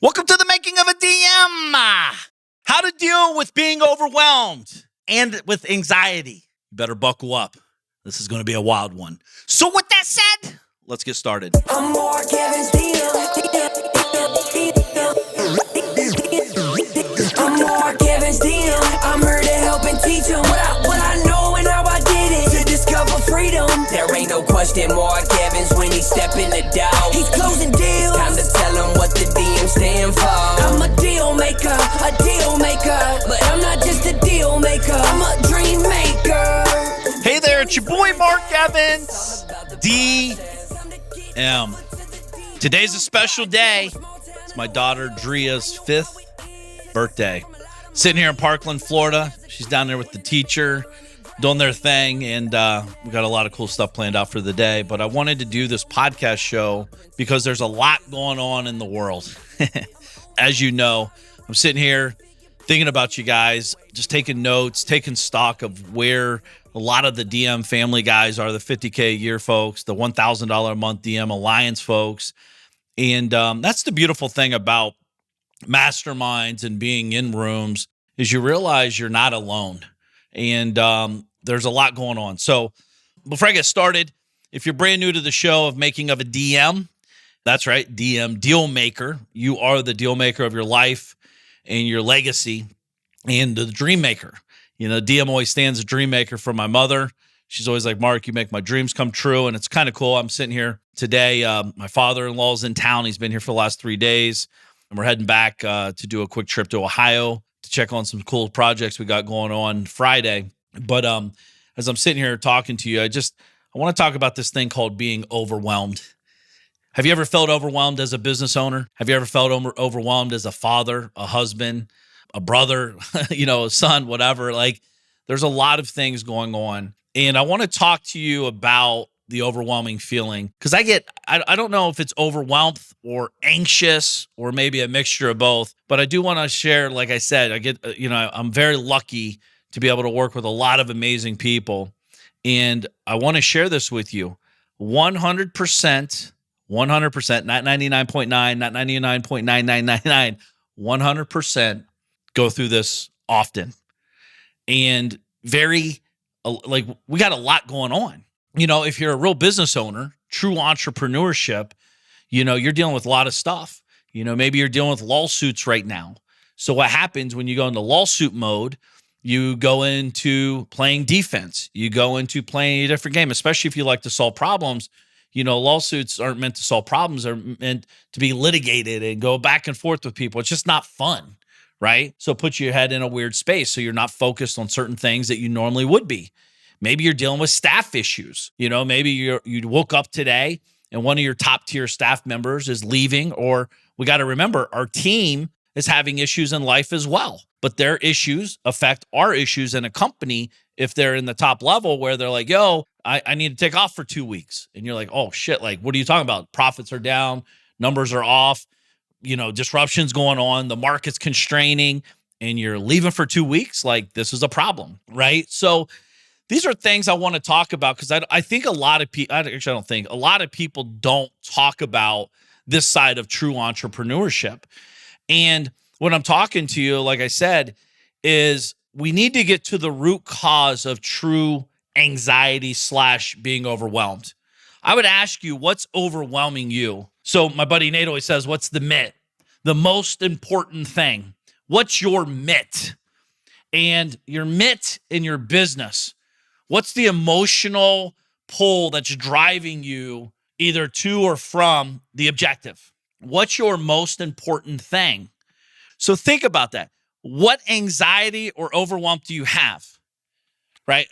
Welcome to the making of a DM. How to deal with being overwhelmed and with anxiety. You better buckle up. This is going to be a wild one. So with that said, let's get started. I'm more Kevin's DM. I'm more Kevin's DM. I'm here to help and teach him what I know and how I did it. To discover freedom. There ain't no question more Kevin's when he step in the door. He's closing deals. Time to tell him what the DM stand for. I'm a deal maker. But I'm not just a deal maker. I'm a dream maker. Hey there, it's your boy Mark Evans, DM. Today's a special day. It's my daughter Dria's 5th birthday. Sitting here in Parkland, Florida. She's down there with the teacher, doing their thing, and we got a lot of cool stuff planned out for the day. But I wanted to do this podcast show because there's a lot going on in the world. As you know, I'm sitting here thinking about you guys, just taking notes, taking stock of where a lot of the DM family guys are, the $50K a year folks, the $1,000 a month DM Alliance folks. And that's the beautiful thing about masterminds and being in rooms is you realize you're not alone. And there's a lot going on. So before I get started, if you're brand new to the show of Making of a DM, that's right, DM, deal maker. You are the deal maker of your life and your legacy and the dream maker. You know, DM always stands a dream maker for my mother. She's always like, Mark, you make my dreams come true. And it's kind of cool. I'm sitting here today. My father-in-law's in town. He's been here for the last 3 days. And we're heading back to do a quick trip to Ohio to check on some cool projects we got going on Friday. But as I'm sitting here talking to you, I want to talk about this thing called being overwhelmed. Have you ever felt overwhelmed as a business owner? Have you ever felt overwhelmed as a father, a husband, a brother, a son, whatever? Like, there's a lot of things going on. And I want to talk to you about the overwhelming feeling because I don't know if it's overwhelmed or anxious or maybe a mixture of both, but I do want to share, like I said, I'm very lucky to be able to work with a lot of amazing people. And I want to share this with you. 100%, not 99.9, not 99.9999, 100% go through this often. And we got a lot going on. If you're a real business owner, true entrepreneurship, you're dealing with a lot of stuff. Maybe you're dealing with lawsuits right now. So what happens when you go into lawsuit mode, you go into playing defense. You go into playing a different game, especially if you like to solve problems. Lawsuits aren't meant to solve problems. They're meant to be litigated and go back and forth with people. It's just not fun, right? So it puts your head in a weird space. So you're not focused on certain things that you normally would be. Maybe you're dealing with staff issues. Maybe you woke up today and one of your top tier staff members is leaving, or we got to remember our team is having issues in life as well. But their issues affect our issues in a company if they're in the top level where they're like, yo, I need to take off for 2 weeks. And you're like, oh shit, like, what are you talking about? Profits are down, numbers are off, disruptions going on, the market's constraining, and you're leaving for 2 weeks. Like, this is a problem, right? So these are things I want to talk about because I think a lot of people, actually, I don't think, a lot of people don't talk about this side of true entrepreneurship. And when I'm talking to you, like I said, is we need to get to the root cause of true anxiety / being overwhelmed. I would ask you, what's overwhelming you? So my buddy Nate always says, what's the MIT? The most important thing. What's your MIT? And your MIT in your business. What's the emotional pull that's driving you either to or from the objective? What's your most important thing? So think about that. What anxiety or overwhelm do you have, right?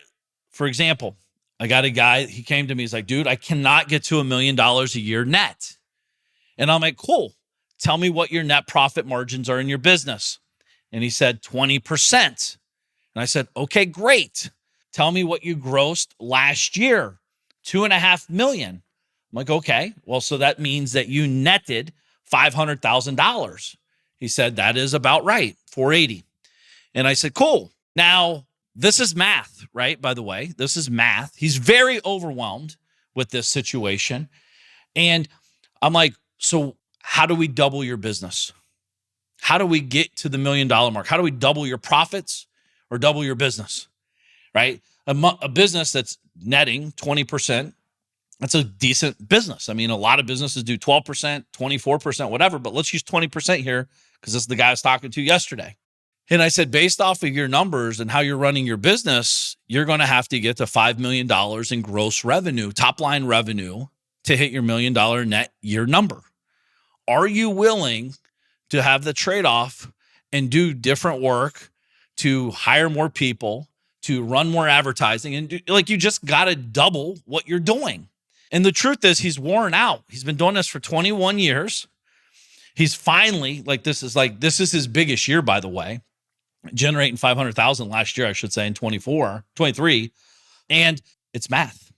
For example, I got a guy, he came to me, he's like, dude, I cannot get to $1 million a year net. And I'm like, cool. Tell me what your net profit margins are in your business. And he said 20%. And I said, okay, great. Tell me what you grossed last year, $2.5 million. I'm like, okay, well, so that means that you netted $500,000. He said, that is about right, 480. And I said, cool. Now, this is math, right? By the way, this is math. He's very overwhelmed with this situation. And I'm like, so how do we double your business? How do we get to the $1 million mark? How do we double your profits or double your business, right? A business that's netting 20%, that's a decent business. I mean, a lot of businesses do 12%, 24%, whatever, but let's use 20% here because this is the guy I was talking to yesterday. And I said, based off of your numbers and how you're running your business, you're going to have to get to $5 million in gross revenue, top line revenue, to hit your $1 million net year number. Are you willing to have the trade-off and do different work, to hire more people, to run more advertising, and you just got to double what you're doing? And the truth is, he's worn out. He's been doing this for 21 years. He's finally, this is his biggest year, by the way, generating 500,000 last year, I should say, in 23. And it's math,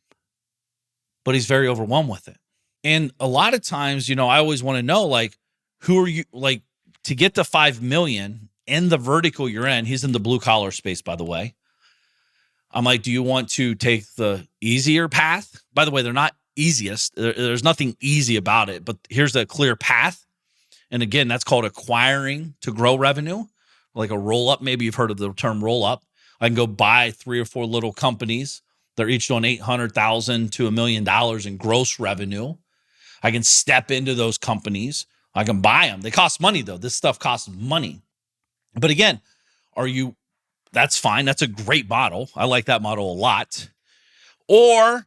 but he's very overwhelmed with it. And a lot of times, I always want to know, who are you, to get to 5 million in the vertical you're in. He's in the blue collar space, by the way. I'm like, do you want to take the easier path? By the way, they're not easiest. There's nothing easy about it, but here's a clear path. And again, that's called acquiring to grow revenue, like a roll up. Maybe you've heard of the term roll up. I can go buy 3 or 4 little companies. They're each doing $800,000 to $1 million in gross revenue. I can step into those companies. I can buy them. They cost money though. This stuff costs money. But again, that's fine. That's a great model. I like that model a lot. Or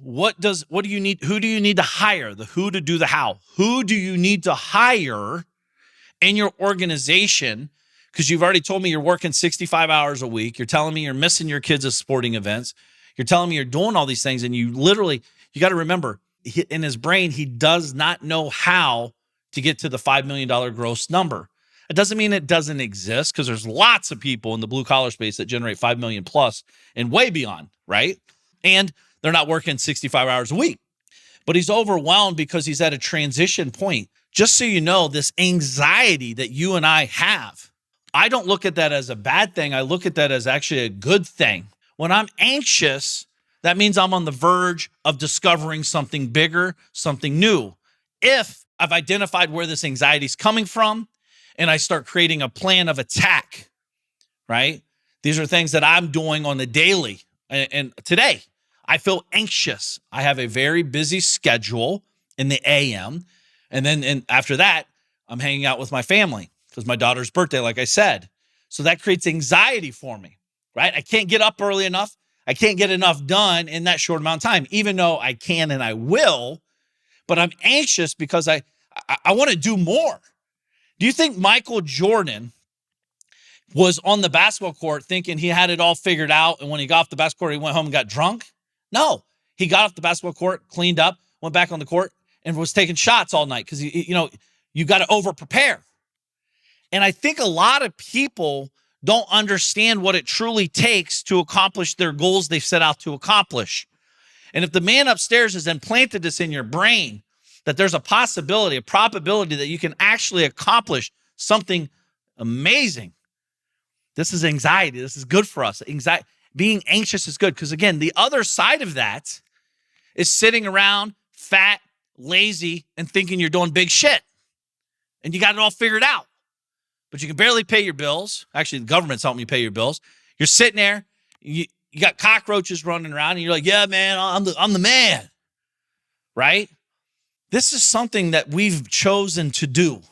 what do you need? Who do you need to hire? The who to do the how. Who do you need to hire in your organization? Because you've already told me you're working 65 hours a week. You're telling me you're missing your kids' sporting events. You're telling me you're doing all these things. And you got to remember, in his brain, he does not know how to get to the $5 million gross number. It doesn't mean it doesn't exist, because there's lots of people in the blue collar space that generate 5 million plus and way beyond, right? And they're not working 65 hours a week. But he's overwhelmed because he's at a transition point. Just so you know, this anxiety that you and I have, I don't look at that as a bad thing. I look at that as actually a good thing. When I'm anxious, that means I'm on the verge of discovering something bigger, something new. If I've identified where this anxiety is coming from and I start creating a plan of attack, right? These are things that I'm doing on the daily. And today, I feel anxious. I have a very busy schedule in the AM. And after that, I'm hanging out with my family because my daughter's birthday, like I said. So that creates anxiety for me, right? I can't get up early enough. I can't get enough done in that short amount of time, even though I can and I will. But I'm anxious because I want to do more. Do you think Michael Jordan was on the basketball court thinking he had it all figured out, and when he got off the basketball court, he went home and got drunk? No. He got off the basketball court, cleaned up, went back on the court, and was taking shots all night because, you got to over-prepare. And I think a lot of people don't understand what it truly takes to accomplish their goals they've set out to accomplish. And if the man upstairs has implanted this in your brain, that there's a possibility, a probability that you can actually accomplish something amazing, this is anxiety. This is good for us. Being anxious is good because, again, the other side of that is sitting around fat, lazy, and thinking you're doing big shit. And you got it all figured out. But you can barely pay your bills. Actually, the government's helping you pay your bills. You're sitting there. You got cockroaches running around, and you're like, yeah, man, I'm the man. Right? This is something that we've chosen to do.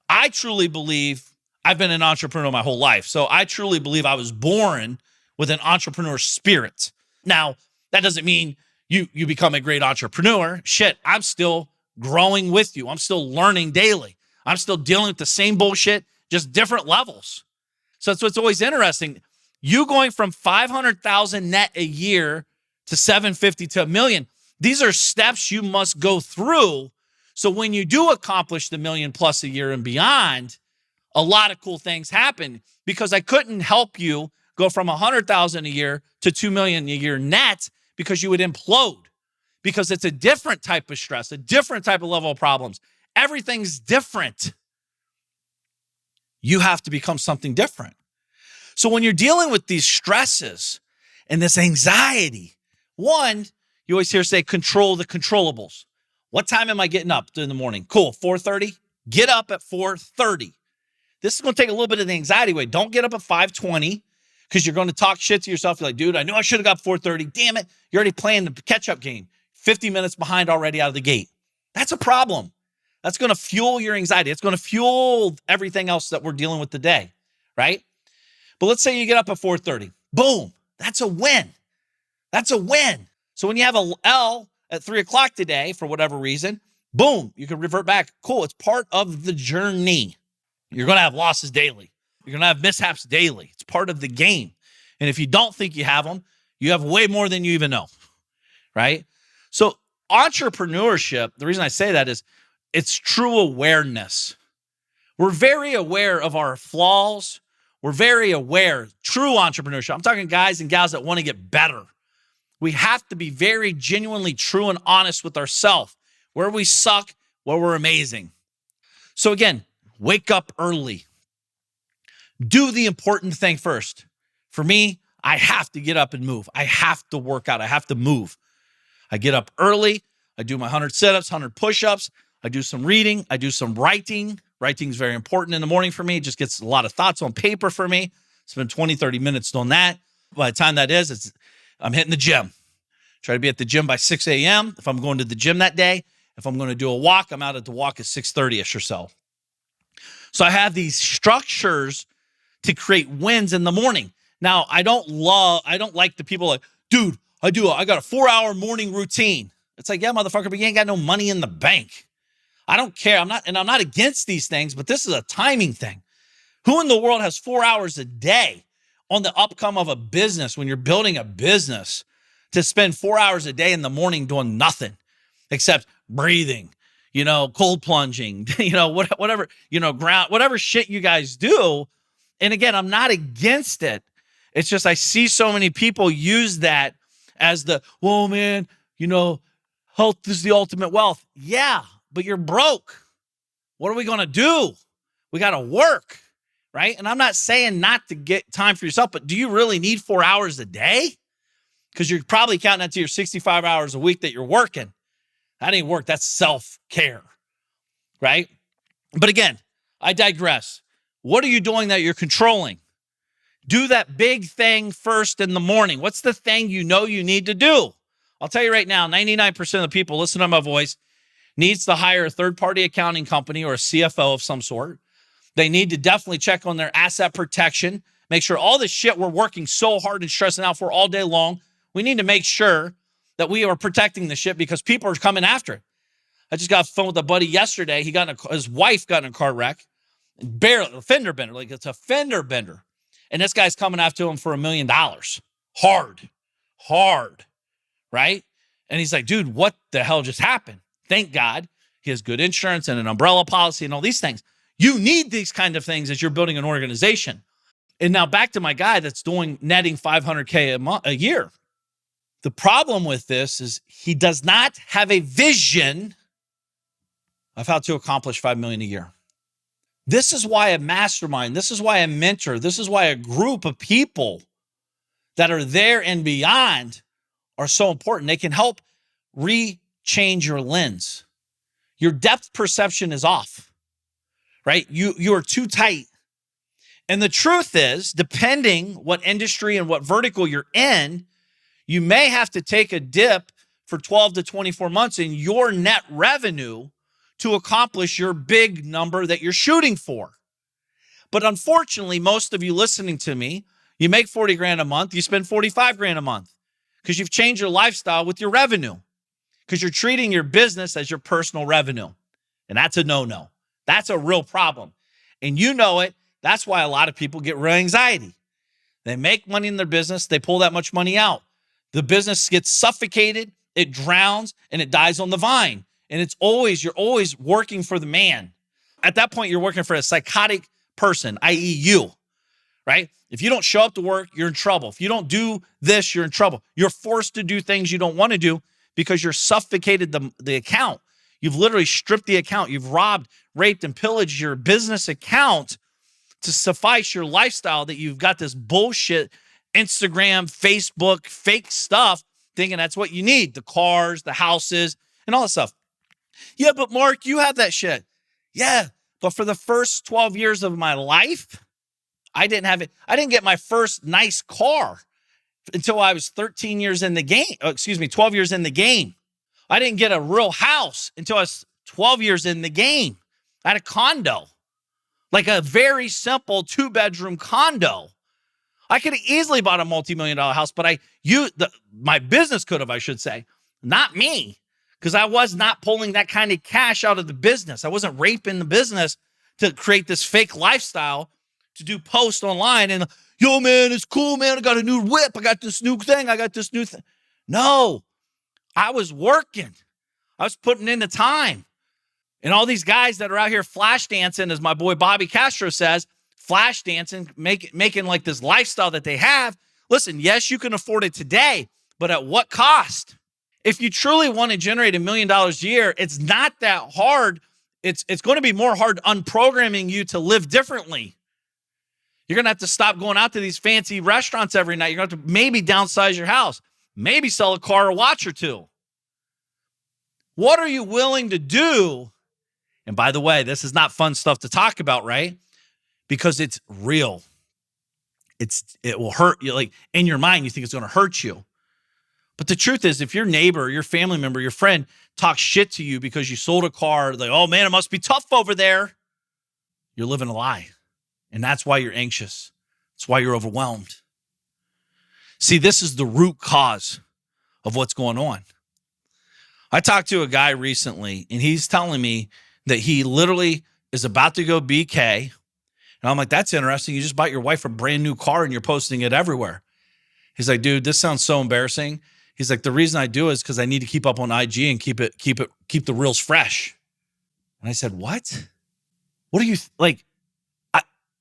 I truly believe I've been an entrepreneur my whole life. So I truly believe I was born with an entrepreneur spirit. Now, that doesn't mean you become a great entrepreneur. Shit, I'm still growing with you. I'm still learning daily. I'm still dealing with the same bullshit, just different levels. So that's what's always interesting. You going from 500,000 net a year to 750 to $1 million. These are steps you must go through. So when you do accomplish the $1 million plus a year and beyond, a lot of cool things happen, because I couldn't help you go from 100,000 a year to 2 million a year net, because you would implode, because it's a different type of stress, a different type of level of problems. Everything's different. You have to become something different. So when you're dealing with these stresses and this anxiety, one, you always hear say, control the controllables. What time am I getting up in the morning? Cool, 4:30? Get up at 4:30. This is going to take a little bit of the anxiety away. Don't get up at 5:20 because you're going to talk shit to yourself. You're like, dude, I knew I should have got 4:30. Damn it. You're already playing the catch-up game. 50 minutes behind already out of the gate. That's a problem. That's going to fuel your anxiety. It's going to fuel everything else that we're dealing with today, right? But let's say you get up at 4:30. Boom. That's a win. That's a win. So when you have a L at 3 o'clock today, for whatever reason, boom, you can revert back. Cool. It's part of the journey. You're going to have losses daily. You're going to have mishaps daily. It's part of the game. And if you don't think you have them, you have way more than you even know, right? So entrepreneurship, the reason I say that is it's true awareness. We're very aware of our flaws. We're very aware. True entrepreneurship. I'm talking guys and gals that want to get better. We have to be very genuinely true and honest with ourselves. Where we suck, where we're amazing. So again, wake up early. Do the important thing first. For me, I have to get up and move. I have to work out. I have to move. I get up early. I do my 100 sit-ups, 100 push-ups. I do some reading. I do some writing. Writing is very important in the morning for me. It just gets a lot of thoughts on paper for me. Spend 20, 30 minutes on that. By the time that is, I'm hitting the gym. Try to be at the gym by 6 a.m. if I'm going to the gym that day. If I'm going to do a walk, I'm out at the walk at 6:30ish or so. So I have these structures to create wins in the morning. Now, I don't like the people like, dude, I got a 4-hour morning routine. It's like, yeah, motherfucker, but you ain't got no money in the bank. I don't care. I'm not against these things, but this is a timing thing. Who in the world has 4 hours a day on the upcome of a business when you're building a business to spend 4 hours a day in the morning doing nothing except breathing, cold plunging, whatever, whatever shit you guys do. And again, I'm not against it. It's just I see so many people use that as well, man, health is the ultimate wealth. Yeah, but you're broke. What are we going to do? We got to work, right? And I'm not saying not to get time for yourself, but do you really need 4 hours a day? Because you're probably counting that to your 65 hours a week that you're working. That ain't work. That's self-care, right? But again, I digress. What are you doing that you're controlling? Do that big thing first in the morning. What's the thing you know you need to do? I'll tell you right now, 99% of the people listening to my voice needs to hire a third-party accounting company or a CFO of some sort. They need to definitely check on their asset protection, make sure all this shit we're working so hard and stressing out for all day long, we need to make sure that we are protecting the shit because people are coming after it. I just got off the phone with a buddy yesterday. His wife got in a car wreck, barely a fender bender, like it's a fender bender. And this guy's coming after him for $1 million. Hard, right? And he's like, dude, what the hell just happened? Thank God he has good insurance and an umbrella policy and all these things. You need these kind of things as you're building an organization. And now back to my guy that's netting $500K a year. The problem with this is he does not have a vision of how to accomplish $5 million a year. This is why a mastermind, this is why a mentor, this is why a group of people that are there and beyond are so important. They can help change your lens. Your depth perception is off, right? You are too tight. And the truth is, depending what industry and what vertical you're in, you may have to take a dip for 12 to 24 months in your net revenue to accomplish your big number that you're shooting for. But unfortunately, most of you listening to me, you make 40 grand a month, you spend 45 grand a month because you've changed your lifestyle with your revenue because you're treating your business as your personal revenue. And that's a no-no. That's a real problem. And you know it. That's why a lot of people get real anxiety. They make money in their business. They pull that much money out. The business gets suffocated, it drowns, and it dies on the vine. And you're always working for the man. At that point, you're working for a psychotic person, i.e. you, right? If you don't show up to work, you're in trouble. If you don't do this, you're in trouble. You're forced to do things you don't want to do because you're suffocated the account. You've literally stripped the account. You've robbed, raped, and pillaged your business account to suffice your lifestyle that you've got this bullshit Instagram, Facebook, fake stuff, thinking that's what you need, the cars, the houses, and all that stuff. Yeah, but Mark, you have that shit. Yeah, But for the first 12 years of my life, I didn't have it. I didn't get my first nice car until I was 13 years in the game. 12 years in the game. I didn't get a real house until I was 12 years in the game. I had a condo, like a very simple 2-bedroom condo. I could have easily bought a multi-million-dollar house, but my business could have, I should say, not me, because I was not pulling that kind of cash out of the business. I wasn't raping the business to create this fake lifestyle to do post online and, yo, man, it's cool, man. I got a new whip. I got this new thing. No, I was working. I was putting in the time. And all these guys that are out here flash dancing, as my boy Bobby Castro says, flash dancing, making like this lifestyle that they have. Listen, yes, you can afford it today, but at what cost? If you truly want to generate $1 million a year, it's not that hard. It's going to be more hard unprogramming you to live differently. You're going to have to stop going out to these fancy restaurants every night. You're going to have to maybe downsize your house, maybe sell a car or watch or two. What are you willing to do? And by the way, this is not fun stuff to talk about, right? Because it's real. It will hurt you. Like in your mind, you think it's going to hurt you. But the truth is, if your neighbor, your family member, your friend talks shit to you because you sold a car, like, oh man, it must be tough over there, you're living a lie. And that's why you're anxious. That's why you're overwhelmed. See, this is the root cause of what's going on. I talked to a guy recently, and he's telling me that he literally is about to go BK. And I'm like, that's interesting. You just bought your wife a brand new car and you're posting it everywhere. He's like, dude, this sounds so embarrassing. He's like, the reason I do it is because I need to keep up on IG and keep the reels fresh. And I said, what? What are you like?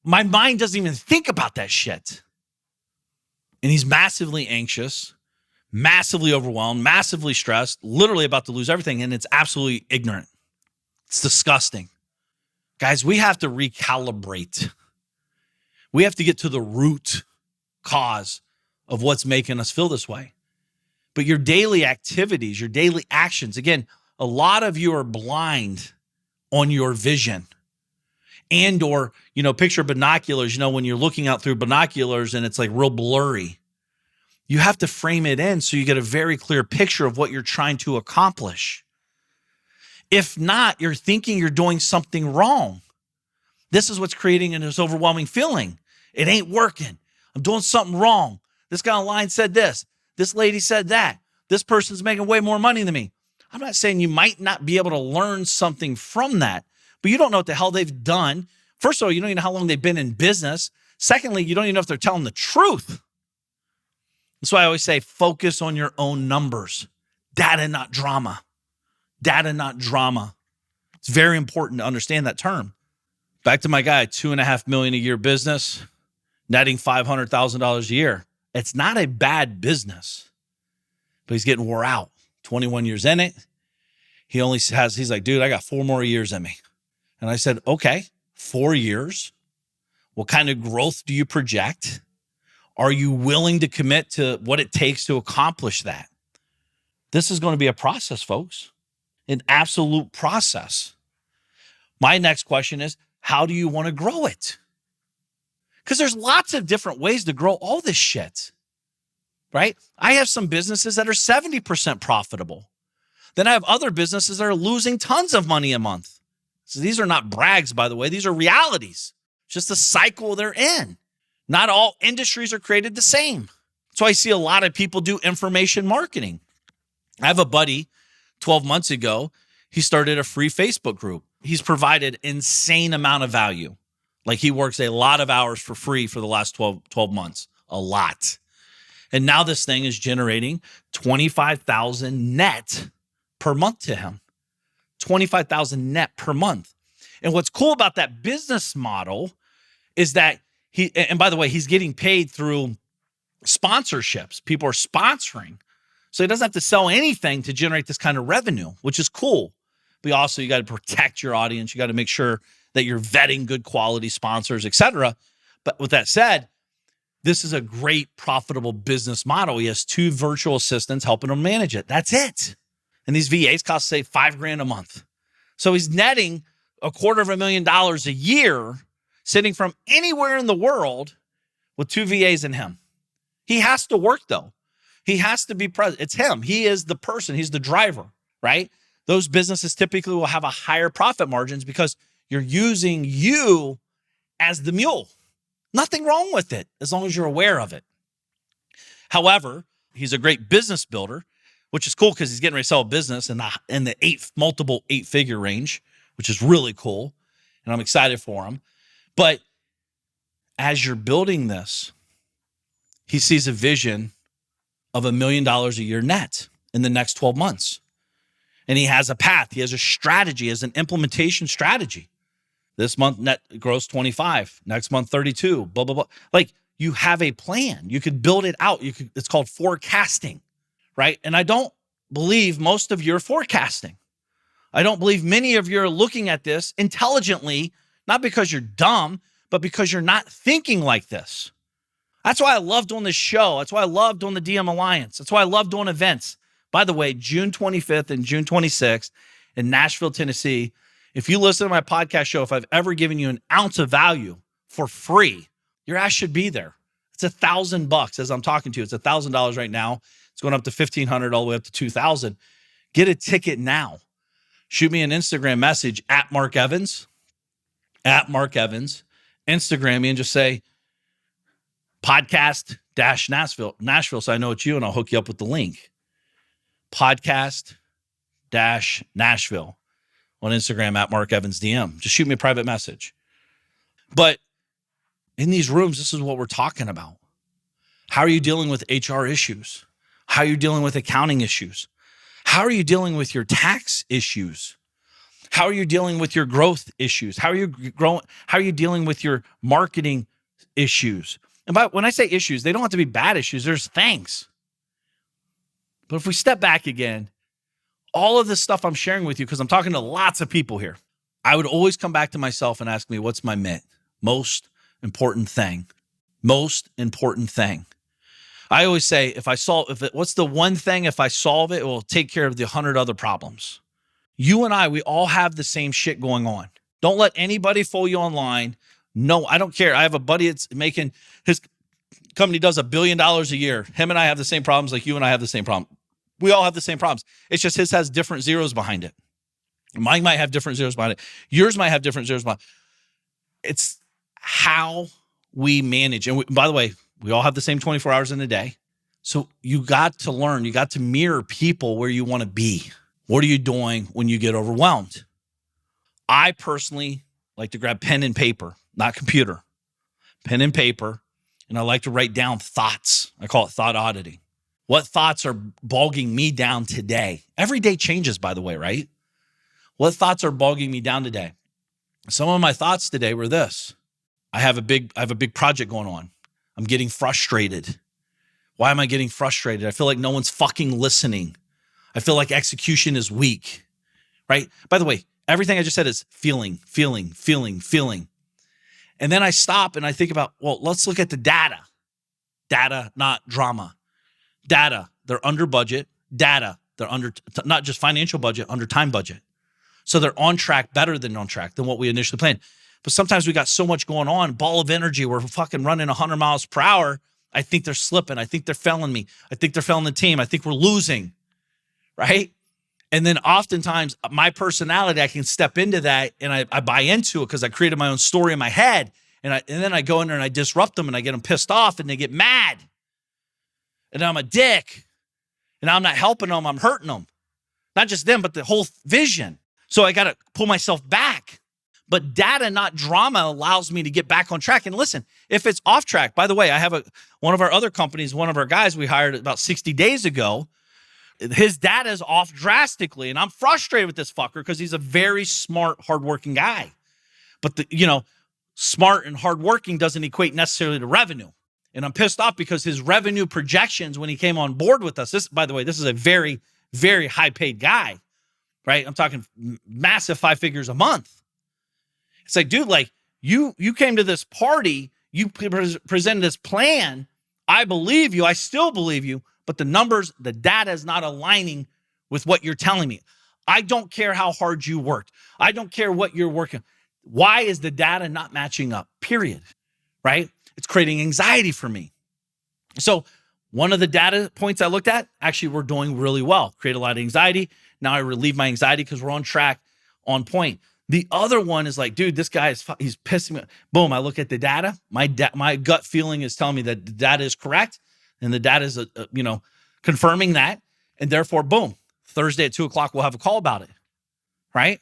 My mind doesn't even think about that shit. And he's massively anxious, massively overwhelmed, massively stressed, literally about to lose everything. And it's absolutely ignorant. It's disgusting. Guys, we have to recalibrate. We have to get to the root cause of what's making us feel this way. But your daily activities, your daily actions, again, a lot of you are blind on your vision. And or, picture binoculars, when you're looking out through binoculars and it's like real blurry. You have to frame it in so you get a very clear picture of what you're trying to accomplish. If not, you're thinking you're doing something wrong. This is what's creating this overwhelming feeling. It ain't working. I'm doing something wrong. This guy online said this. This lady said that. This person's making way more money than me. I'm not saying you might not be able to learn something from that, but you don't know what the hell they've done. First of all, you don't even know how long they've been in business. Secondly, you don't even know if they're telling the truth. That's why I always say focus on your own numbers. Data, not drama. Data, not drama. It's very important to understand that term. Back to my guy, $2.5 million a year business, netting $500,000 a year. It's not a bad business, but he's getting wore out. 21 years in it. He's like, dude, I got 4 more years in me. And I said, okay, 4 years. What kind of growth do you project? Are you willing to commit to what it takes to accomplish that? This is going to be a process, folks. An absolute process. My next question is, how do you want to grow it? Because there's lots of different ways to grow all this shit, right? I have some businesses that are 70% profitable. Then I have other businesses that are losing tons of money a month. So these are not brags, by the way. These are realities. It's just the cycle they're in. Not all industries are created the same. So I see a lot of people do information marketing. I have a buddy 12 months ago, he started a free Facebook group. He's provided insane amount of value. Like he works a lot of hours for free for the last 12 months, a lot. And now this thing is generating $25,000 net per month to him. $25,000 net per month. And what's cool about that business model is that and by the way, he's getting paid through sponsorships. People are sponsoring. So he doesn't have to sell anything to generate this kind of revenue, which is cool. But also you got to protect your audience. You got to make sure that you're vetting good quality sponsors, etc. But with that said, this is a great profitable business model. He has 2 virtual assistants helping him manage it. That's it. And these VAs cost, say, $5,000 a month. So he's netting $250,000 a year sitting from anywhere in the world with 2 VAs and him. He has to work, though. He has to be present. It's him. He is the person. He's the driver, right? Those businesses typically will have a higher profit margins because you're using you as the mule. Nothing wrong with it as long as you're aware of it. However, he's a great business builder, which is cool because he's getting ready to sell a business in the multiple 8-figure range, which is really cool. And I'm excited for him. But as you're building this, he sees a vision of $1 million a year net in the next 12 months. And he has a path. He has a strategy, he has an implementation strategy. This month, net gross 25. Next month, 32, blah, blah, blah. Like, you have a plan. You could build it out. It's called forecasting, right? And I don't believe most of you are forecasting. I don't believe many of you are looking at this intelligently, not because you're dumb, but because you're not thinking like this. That's why I love doing this show. That's why I love doing the DM Alliance. That's why I love doing events. By the way, June 25th and June 26th in Nashville, Tennessee. If you listen to my podcast show, if I've ever given you an ounce of value for free, your ass should be there. It's $1,000 as I'm talking to you. It's $1,000 right now. It's going up to $1,500 all the way up to $2,000. Get a ticket now. Shoot me an Instagram message at Mark Evans, Instagram me and just say podcast-Nashville, so I know it's you and I'll hook you up with the link. Podcast-Nashville on Instagram at Mark Evans DM. Just shoot me a private message. But in these rooms, this is what we're talking about. How are you dealing with HR issues? How are you dealing with accounting issues? How are you dealing with your tax issues? How are you dealing with your growth issues? How are you growing? How are you dealing with your marketing issues? And when I say issues, they don't have to be bad issues. There's things. But if we step back again, all of this stuff I'm sharing with you, because I'm talking to lots of people here, I would always come back to myself and ask me, what's my most important thing? Most important thing. I always say, what's the one thing, if I solve it, it will take care of the 100 other problems. You and we all have the same shit going on. Don't let anybody fool you online. No, I don't care. I have a buddy that's making, his company does $1 billion a year. Him and I have the same problems like you and I have the same problem. We all have the same problems. It's just his has different zeros behind it. Mine might have different zeros behind it. Yours might have different zeros behind it. It's how we manage. And by the way, we all have the same 24 hours in a day. So you got to learn. You got to mirror people where you want to be. What are you doing when you get overwhelmed? I personally like to grab pen and paper, not computer. Pen and paper. And I like to write down thoughts. I call it thought auditing. What thoughts are bogging me down today? Every day changes, by the way, right? What thoughts are bogging me down today? Some of my thoughts today were this. I have a big project going on. I'm getting frustrated. Why am I getting frustrated? I feel like no one's fucking listening. I feel like execution is weak, right? By the way, everything I just said is feeling. And then I stop and I think about, well, let's look at the data. Data, not drama. Data, they're under budget. Data, they're under, not just financial budget, under time budget. So they're on track, better than on track than what we initially planned. But sometimes we got so much going on, ball of energy, we're fucking running 100 miles per hour. I think they're slipping. I think they're failing me. I think they're failing the team. I think we're losing, right? And then oftentimes my personality, I can step into that and I buy into it because I created my own story in my head. And then I go in there and I disrupt them and I get them pissed off and they get mad. And I'm a dick. And I'm not helping them, I'm hurting them. Not just them, but the whole vision. So I got to pull myself back. But data, not drama, allows me to get back on track. And listen, if it's off track, by the way, I have one of our other companies, one of our guys we hired about 60 days ago, his data is off drastically. And I'm frustrated with this fucker because he's a very smart, hardworking guy. But smart and hardworking doesn't equate necessarily to revenue. And I'm pissed off because his revenue projections when he came on board with us, by the way, this is a very, very high paid guy, right? I'm talking massive 5 figures a month. It's like, dude, like you came to this party, you presented this plan. I believe you. I still believe you. But the numbers, the data is not aligning with what you're telling me. I don't care how hard you worked. I don't care what you're working. Why is the data not matching up? Period. Right? It's creating anxiety for me. So one of the data points I looked at, actually, we're doing really well. Create a lot of anxiety. Now I relieve my anxiety because we're on track, on point. The other one is like, dude, this guy he's pissing me. Boom, I look at the data. My gut feeling is telling me that the data is correct. And the data is, confirming that. And therefore, boom, Thursday at 2:00, we'll have a call about it. Right?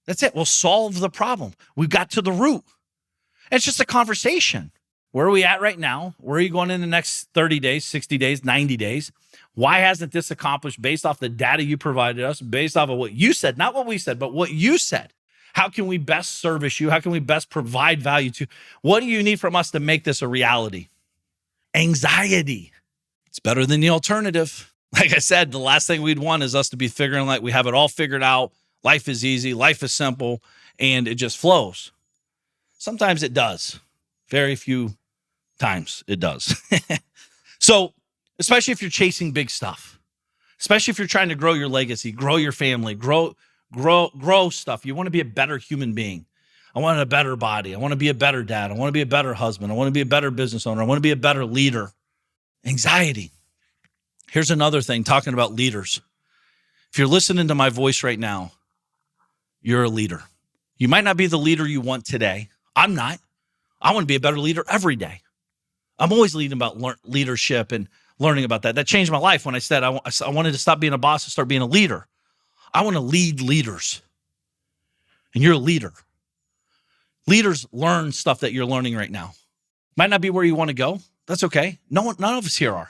That's it. We'll solve the problem. We've got to the root. It's just a conversation. Where are we at right now? Where are you going in the next 30 days, 60 days, 90 days? Why hasn't this accomplished based off the data you provided us, based off of what you said, not what we said, but what you said? How can we best service you? How can we best provide value to you? What do you need from us to make this a reality? Anxiety. It's better than the alternative. Like I said, the last thing we'd want is us to be figuring like we have it all figured out. Life is easy. Life is simple. And it just flows. Sometimes it does. Very few times it does. So, especially if you're chasing big stuff, especially if you're trying to grow your legacy, grow your family, grow stuff. You want to be a better human being. I want a better body. I want to be a better dad. I want to be a better husband. I want to be a better business owner. I want to be a better leader. Anxiety. Here's another thing, talking about leaders. If you're listening to my voice right now, you're a leader. You might not be the leader you want today. I'm not. I want to be a better leader every day. I'm always leading about leadership and learning about that. That changed my life when I said I wanted to stop being a boss and start being a leader. I want to lead leaders. And you're a leader. Leaders learn stuff that you're learning right now. Might not be where you want to go. That's okay. None of us here are.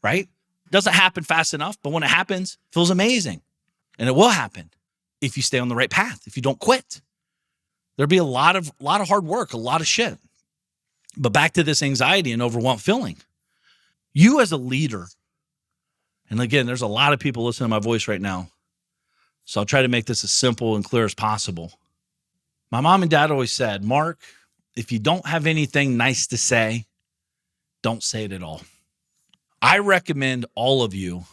Right? Doesn't happen fast enough, but when it happens, it feels amazing. And it will happen if you stay on the right path, if you don't quit. There'll be a lot of hard work, a lot of shit. But back to this anxiety and overwhelmed feeling. You as a leader, and again, there's a lot of people listening to my voice right now, so I'll try to make this as simple and clear as possible. My mom and dad always said, Mark, if you don't have anything nice to say, don't say it at all. I recommend all of you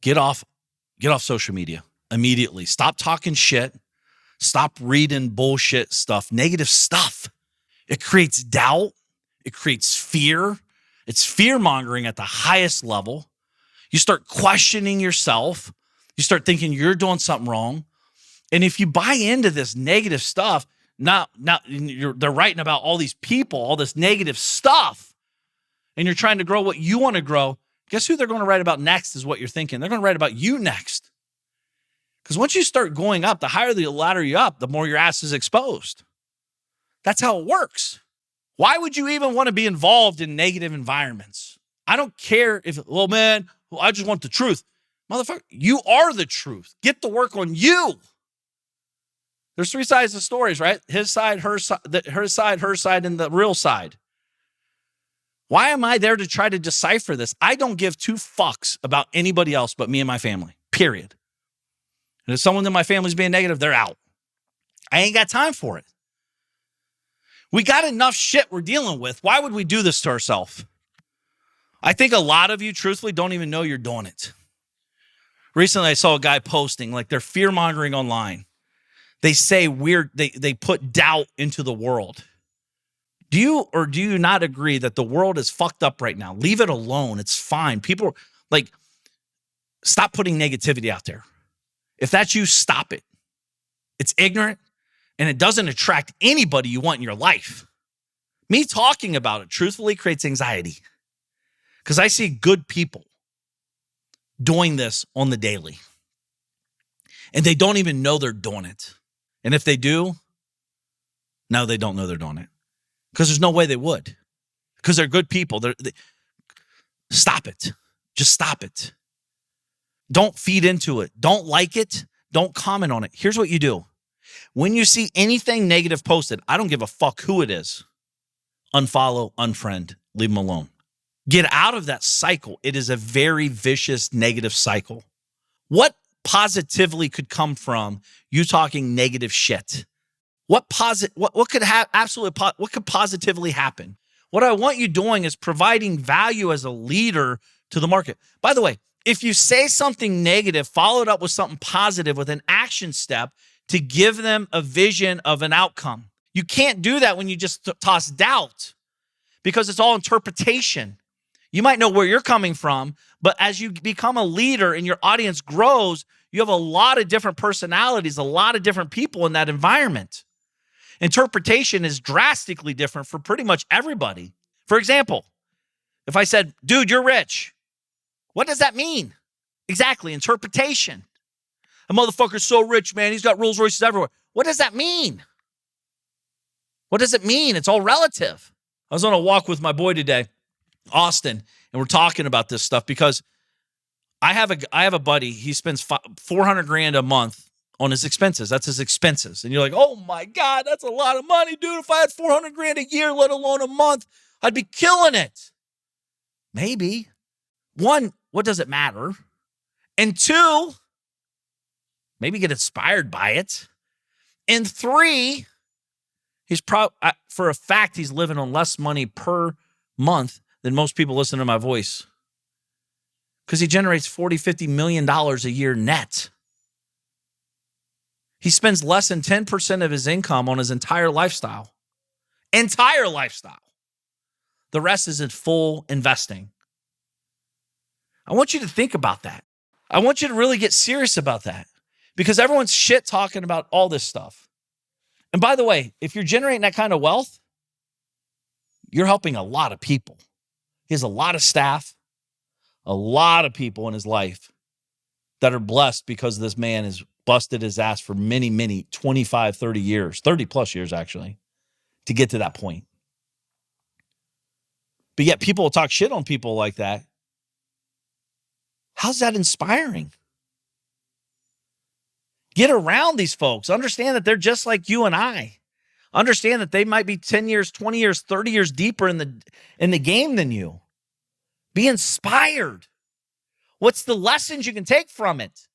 get off social media immediately. Stop talking shit. Stop reading bullshit stuff, negative stuff. It creates doubt. It creates fear. It's fear-mongering at the highest level. You start questioning yourself. You start thinking you're doing something wrong. And if you buy into this negative stuff, they're writing about all these people, all this negative stuff, and you're trying to grow what you want to grow, guess who they're going to write about next is what you're thinking. They're going to write about you next. Because once you start going up, the higher the ladder you up, the more your ass is exposed. That's how it works. Why would you even want to be involved in negative environments? I don't care if, well, man, I just want the truth. Motherfucker, you are the truth. Get to work on you. There's three sides of stories, right? His side, her side, and the real side. Why am I there to try to decipher this? I don't give two fucks about anybody else but me and my family, period. And if someone in my family's being negative, they're out. I ain't got time for it. We got enough shit we're dealing with. Why would we do this to ourselves? I think a lot of you, truthfully, don't even know you're doing it. Recently, I saw a guy posting, like they're fear-mongering online. They say they put doubt into the world. Do you or do you not agree that the world is fucked up right now? Leave it alone. It's fine. People, like, stop putting negativity out there. If that's you, stop it. It's ignorant, and it doesn't attract anybody you want in your life. Me talking about it, truthfully, creates anxiety because I see good people doing this on the daily, and they don't even know they're doing it. And if they do, no, they don't know they're doing it because there's no way they would because they're good people. Stop it. Just stop it. Don't feed into it. Don't like it. Don't comment on it. Here's what you do. When you see anything negative posted, I don't give a fuck who it is. Unfollow, unfriend, leave them alone. Get out of that cycle. It is a very vicious negative cycle. What positively could come from you talking negative shit? What could positively happen? What I want you doing is providing value as a leader to the market. By the way, if you say something negative, follow it up with something positive, with an action step to give them a vision of an outcome. You can't do that when you just toss doubt, because it's all interpretation. You might know where you're coming from, but as you become a leader and your audience grows, you have a lot of different personalities, a lot of different people in that environment. Interpretation is drastically different for pretty much everybody. For example, if I said, dude, you're rich, what does that mean? Exactly, interpretation. A motherfucker's so rich, man, he's got Rolls Royces everywhere. What does that mean? What does it mean? It's all relative. I was on a walk with my boy today, Austin, and we're talking about this stuff because I have a buddy, he spends $400,000 a month on his expenses. That's his expenses. And you're like, oh my God, that's a lot of money, dude. If I had $400,000 a year, let alone a month, I'd be killing it. Maybe. One, what does it matter? And two, maybe get inspired by it. And three, he's for a fact, he's living on less money per month than most people listen to my voice, because he generates $40-50 million a year net. He spends less than 10% of his income on his entire lifestyle. Entire lifestyle. The rest is in full investing. I want you to think about that. I want you to really get serious about that, because everyone's shit talking about all this stuff. And by the way, if you're generating that kind of wealth, you're helping a lot of people. He has a lot of staff, a lot of people in his life that are blessed because this man has busted his ass for many, 25, 30 years, 30 plus years actually, to get to that point. But yet people will talk shit on people like that. How's that inspiring? Get around these folks. Understand that they're just like you and I. Understand that they might be 10 years, 20 years, 30 years deeper in the game than you. Be inspired. What's the lessons you can take from it?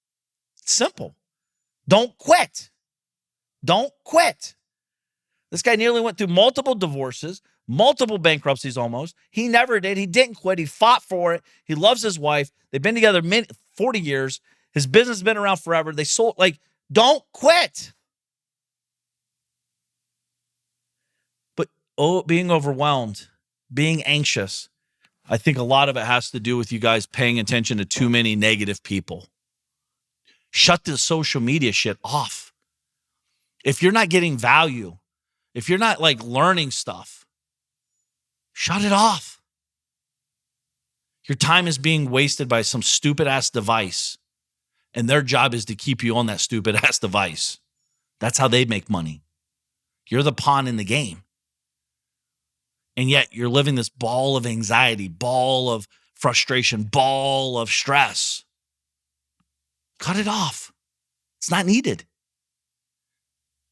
It's simple. Don't quit. Don't quit. This guy nearly went through multiple divorces, multiple bankruptcies almost. He never did. He didn't quit. He fought for it. He loves his wife. They've been together 40 years. His business has been around forever. They sold, don't quit. But being overwhelmed, being anxious, I think a lot of it has to do with you guys paying attention to too many negative people. Shut the social media shit off. If you're not getting value, if you're not learning stuff, shut it off. Your time is being wasted by some stupid ass device, and their job is to keep you on that stupid ass device. That's how they make money. You're the pawn in the game. And yet you're living this ball of anxiety, ball of frustration, ball of stress. Cut it off. It's not needed.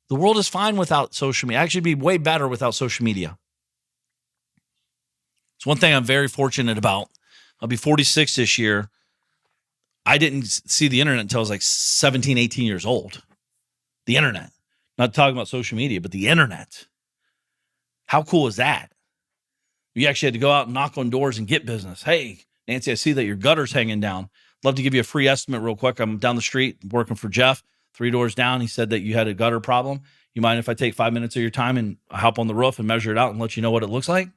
The world is fine without social media. Actually, it'd be way better without social media. It's one thing I'm very fortunate about. I'll be 46 this year. I didn't see the internet until I was 17, 18 years old. The internet. Not talking about social media, but the internet. How cool is that? You actually had to go out and knock on doors and get business. Hey, Nancy, I see that your gutter's hanging down. Love to give you a free estimate real quick. I'm down the street working for Jeff, 3 doors down. He said that you had a gutter problem. You mind if I take 5 minutes of your time and hop on the roof and measure it out and let you know what it looks like?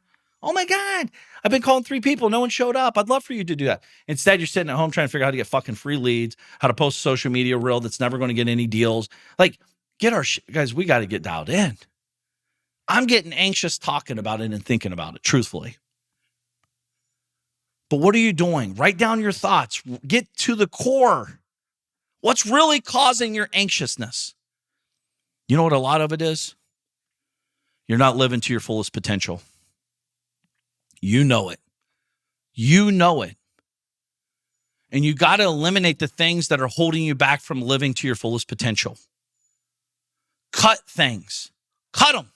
Oh my God, I've been calling 3 people. No one showed up. I'd love for you to do that. Instead, you're sitting at home trying to figure out how to get fucking free leads, how to post a social media reel that's never going to get any deals. Guys, we got to get dialed in. I'm getting anxious talking about it and thinking about it, truthfully. But what are you doing? Write down your thoughts. Get to the core. What's really causing your anxiousness? You know what a lot of it is? You're not living to your fullest potential. You know it. You know it. And you got to eliminate the things that are holding you back from living to your fullest potential. Cut things. Cut them.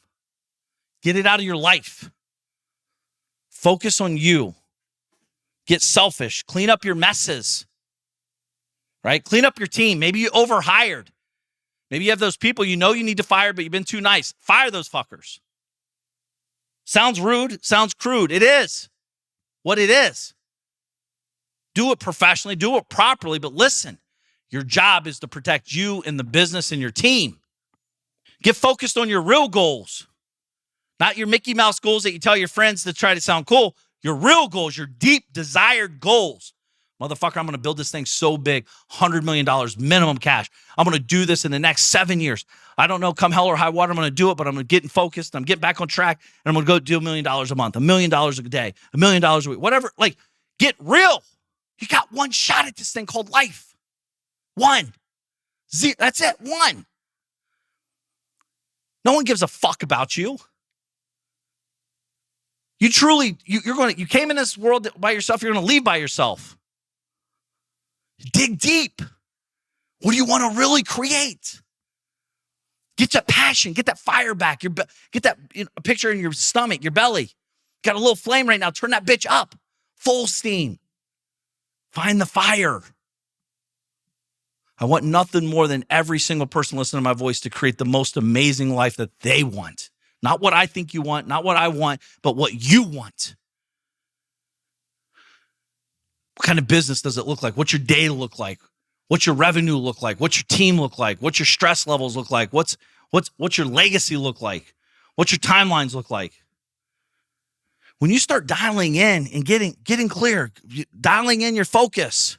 Get it out of your life. Focus on you. Get selfish. Clean up your messes. Right? Clean up your team. Maybe you overhired. Maybe you have those people you know you need to fire, but you've been too nice. Fire those fuckers. Sounds rude. Sounds crude. It is what it is. Do it professionally, do it properly, but listen, your job is to protect you and the business and your team. Get focused on your real goals, not your Mickey Mouse goals that you tell your friends to try to sound cool. Your real goals, your deep desired goals. Motherfucker, I'm going to build this thing so big, $100 million minimum cash. I'm going to do this in the next 7 years. I don't know, come hell or high water, I'm going to do it, but I'm going to get focused. I'm getting back on track, and I'm going to go do $1 million a month, $1 million a day, $1 million a week, whatever. Like, get real. You got one shot at this thing called life. One. That's it. One. No one gives a fuck about you. You truly, you came in this world by yourself. You're going to leave by yourself. Dig deep. What do you want to really create? Get that passion. Get that fire back. Get that picture in your stomach, your belly. Got a little flame right now. Turn that bitch up. Full steam. Find the fire. I want nothing more than every single person listening to my voice to create the most amazing life that they want. Not what I think you want, not what I want, but what you want. What kind of business does it look like? What's your day look like? What's your revenue look like? What's your team look like? What's your stress levels look like? What's your legacy look like? What's your timelines look like? When you start dialing in and getting clear, dialing in your focus,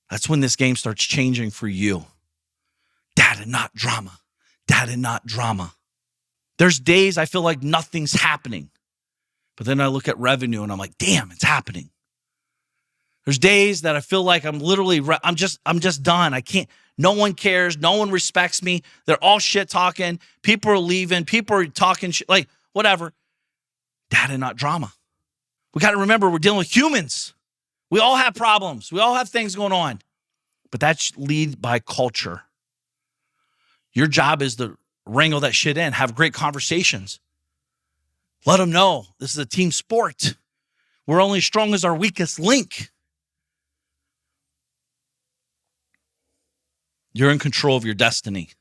that's when this game starts changing for you. Data, not drama. Data, not drama. There's days I feel like nothing's happening, but then I look at revenue and I'm like, damn, it's happening. There's days that I feel like I'm just done. I can't, no one cares. No one respects me. They're all shit talking. People are leaving. People are talking shit, like whatever. Data, not drama. We got to remember we're dealing with humans. We all have problems. We all have things going on, but that's lead by culture. Your job is to wrangle that shit in, have great conversations. Let them know this is a team sport. We're only as strong as our weakest link. You're in control of your destiny.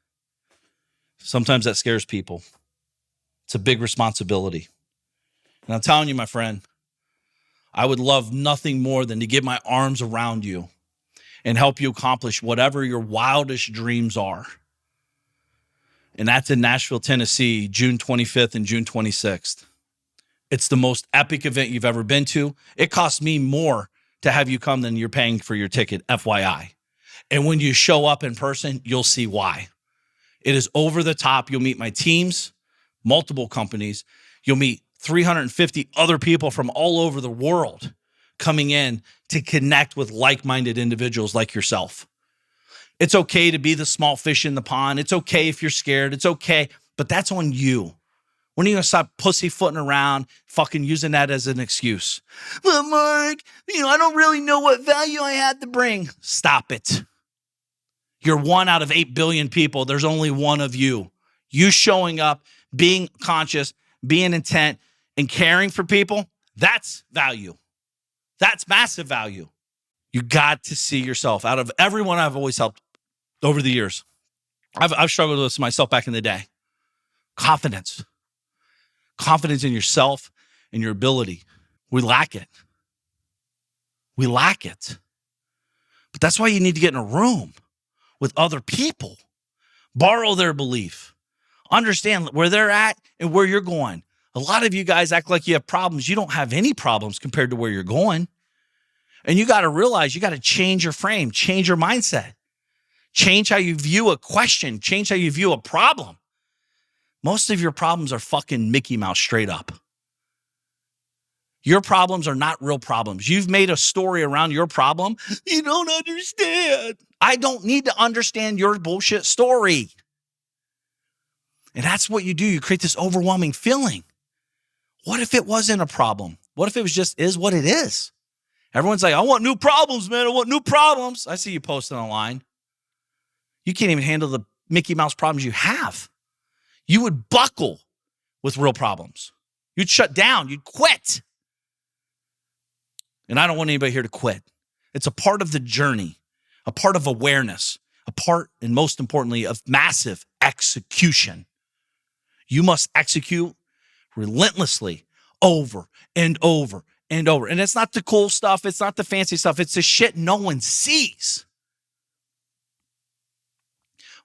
Sometimes that scares people. It's a big responsibility. And I'm telling you, my friend, I would love nothing more than to get my arms around you and help you accomplish whatever your wildest dreams are. And that's in Nashville, Tennessee, June 25th and June 26th. It's the most epic event you've ever been to. It costs me more to have you come than you're paying for your ticket, FYI. And when you show up in person, you'll see why. It is over the top. You'll meet my teams, multiple companies. You'll meet 350 other people from all over the world coming in to connect with like-minded individuals like yourself. It's okay to be the small fish in the pond. It's okay if you're scared. It's okay, but that's on you. When are you going to stop pussyfooting around, fucking using that as an excuse? Well, Mark, I don't really know what value I had to bring. Stop it. You're 1 out of 8 billion people. There's only one of you. You showing up, being conscious, being intent, and caring for people, that's value. That's massive value. You got to see yourself. Out of everyone I've always helped over the years, I've struggled with this myself back in the day. Confidence. Confidence in yourself and your ability. We lack it. We lack it. But that's why you need to get in a room with other people. Borrow their belief. Understand where they're at and where you're going. A lot of you guys act like you have problems. You don't have any problems compared to where you're going. And you got to realize you got to change your frame, change your mindset, change how you view a question, change how you view a problem. Most of your problems are fucking Mickey Mouse straight up. Your problems are not real problems. You've made a story around your problem. You don't understand. I don't need to understand your bullshit story. And that's what you do. You create this overwhelming feeling. What if it wasn't a problem? What if it was just is what it is? Everyone's like, I want new problems, man. I want new problems. I see you posting online. You can't even handle the Mickey Mouse problems you have. You would buckle with real problems. You'd shut down. You'd quit. And I don't want anybody here to quit. It's a part of the journey, a part of awareness, a part, and most importantly, of massive execution. You must execute relentlessly over and over and over. And it's not the cool stuff. It's not the fancy stuff. It's the shit no one sees.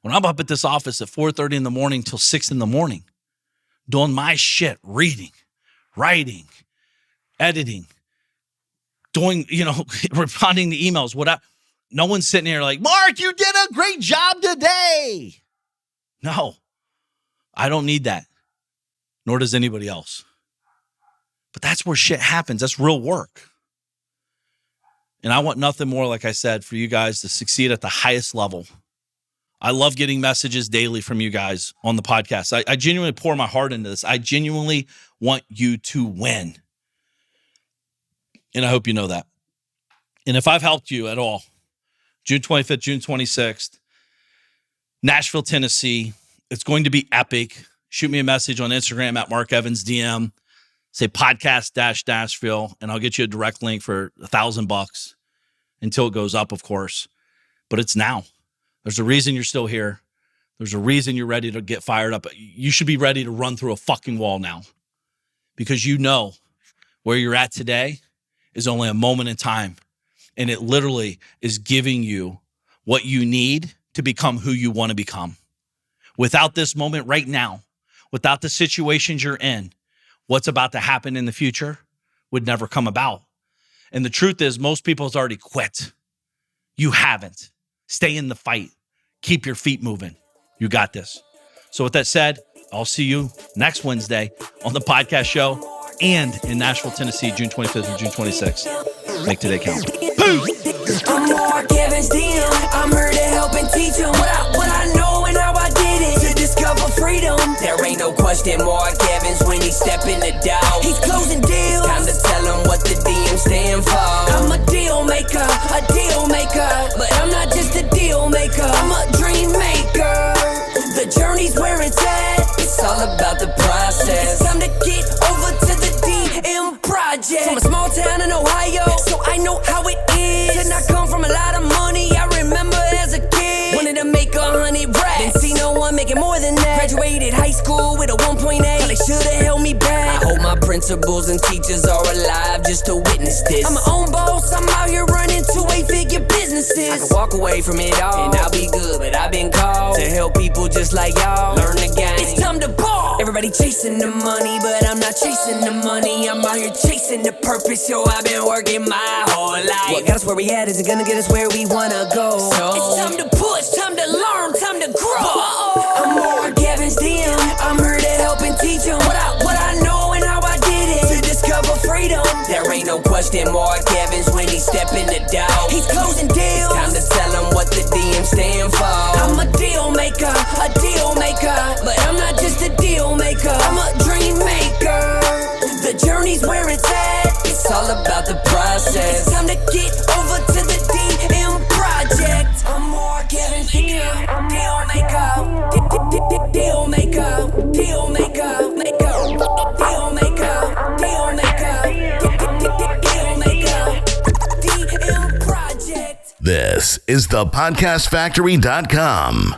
When I'm up at this office at 4:30 in the morning till 6 in the morning, doing my shit, reading, writing, editing, doing, responding to emails, whatever. No one's sitting here like, Mark, you did a great job today. No, I don't need that. Nor does anybody else. But that's where shit happens. That's real work. And I want nothing more, like I said, for you guys to succeed at the highest level. I love getting messages daily from you guys on the podcast. I genuinely pour my heart into this. I genuinely want you to win. And I hope you know that. And if I've helped you at all, June 25th, June 26th, Nashville, Tennessee, it's going to be epic. Shoot me a message on Instagram at Mark Evans DM. Say podcast-Nashville, and I'll get you a direct link for $1,000 until it goes up, of course. But it's now. There's a reason you're still here. There's a reason you're ready to get fired up. You should be ready to run through a fucking wall now, because you know where you're at today is only a moment in time, and it literally is giving you what you need to become who you want to become. Without this moment right now, without the situations you're in, what's about to happen in the future would never come about. And the truth is, most people have already quit. You haven't. Stay in the fight. Keep your feet moving. You got this. So with that said, I'll see you next Wednesday on the podcast show and in Nashville, Tennessee, June 25th and June 26th. Make today count. Peace. I'm Mark Evans DM. I'm here to help and teach them what I know and how I did it to discover freedom. There ain't no question Mark Evans when he step in the door. He's closing deals. Time to tell him what the DM stand for. I'm a deal maker, but I'm not just a deal maker. I'm a dream maker. The journey's where it's at. It's all about the process. It's time to get over to the DM project. From a small town in Ohio, so I know how it is. And I come from a lot of money. I remember as a kid, wanted to make 100 racks. Didn't see no one making more than that. Graduated high school with a 1.8. They should've held me back. I hope my principals and teachers are alive just to witness this. I'm my own boss. I'm out here running 2-8-figure businesses. I can walk away from it all and I'll be good, but I've been called to help people just like y'all learn the game. It's time to ball. Everybody chasing the money, but I'm not chasing the money. I'm out here chasing the purpose. Yo, I've been working my whole life. What got us where we at isn't gonna get us where we wanna go. So it's time to push, time to learn, time to grow. I'm Mark Evans DM. I'm here to help and teach them what I know and how I did it to discover freedom. There ain't no question Mark Evans when he step in the door. He's closing deals. Time to tell him what the DM stand for. I'm a deal maker, but I'm not just a deal maker. I'm a dream maker. The journey's where it's at. It's all about the process. It's time to get over to the DM project. I'm Mark Evans DM. Deal maker, deal maker, deal maker, deal maker, DM project. This is thepodcastfactory.com.